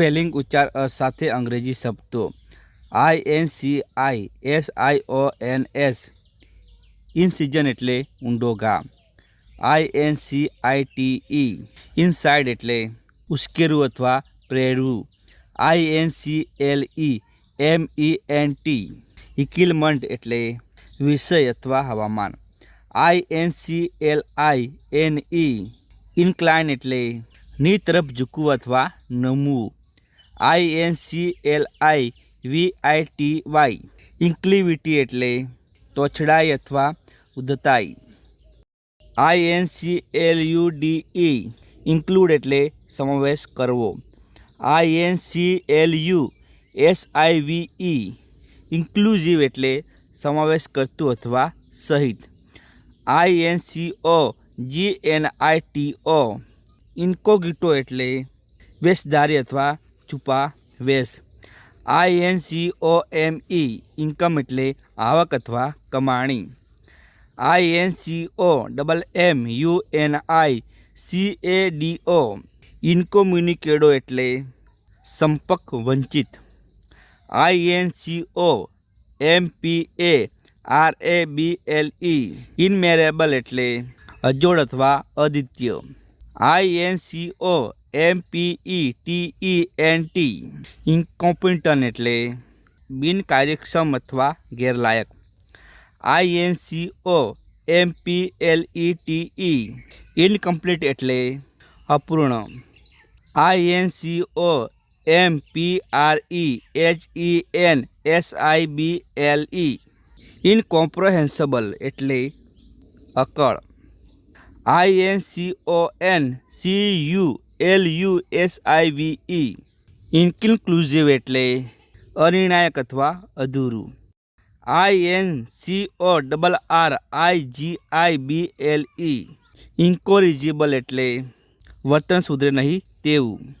Spelling ઉચ્ચાર સાથે અંગ્રેજી શબ્દો INCISIONS ઇન સિઝન એટલે ઊંડો ઘા. INCITE ઇનસાઇડ એટલે ઉશ્કેરવું અથવા પ્રેરવું. INCLEMENT ઇકિલમન્ટ એટલે વિષય અથવા હવામાન. INCLINE ઇન્ક્લાઇન એટલે ની તરફ ઝૂકવું અથવા નમવું. INCLIVITY ઇન્ક્લિવિટી એટલે તોછડાઈ અથવા ઉદ્ધતાઈ. INCLUDE ઇન્ક્લુડ એટલે સમાવેશ કરવો. INCLUSIVE ઇન્ક્લુઝિવ એટલે સમાવેશ કરતું અથવા સહિત. INCOGNITO ઇન્કોગિટો એટલે વેશધારી અથવા છુપા વેશ. INCOME ઇન્કમ એટલે આવક અથવા કમાણી. INCOMMUNICADO ઇન્કોમ્યુનિકેડો એટલે સંપર્ક વંચિત. INCOMPARABLE ઇનમેરેબલ એટલે અજોડ અથવા અદ્વિતીય. INCOMPETENT ઇન્કોમ્પિટન્ટ એટલે બિનકાર્યક્ષમ અથવા ગેરલાયક. INCOMPLETE ઇનકમ્પ્લીટ એટલે અપૂર્ણ. INCOMPREHENSIBLE ઇનકોમ્પ્રેહેન્સિબલ એટલે અકળ. INCONCULUSIVE ઇન્કન્ક્લુઝિવ એટલે અનિર્ણાયક અથવા અધૂરું. INCORRIGIBLE ઇન્કોરિજિબલ એટલે વર્તન સુધરે નહીં તેવું.